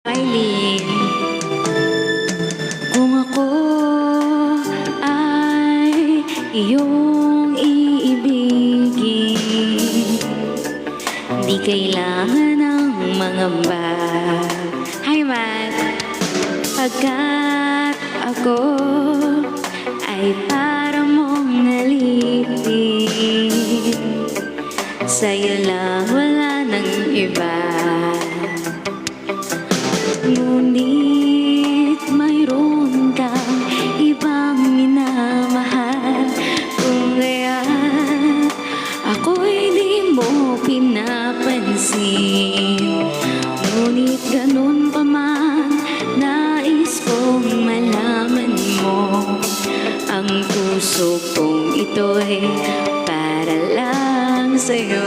Kylie, kung ako ay iyong iibigin, di kailangan ng mga Hi, Matt! Pagkat ako ay para mong nalipin, sa'yo lang wala nang iba. Ngunit mayroon kang ibang minamahal, kung kaya ako'y di mo pinapansin. Ngunit ganun pa man, nais kong malaman mo, ang puso kong ito'y para lang sa'yo.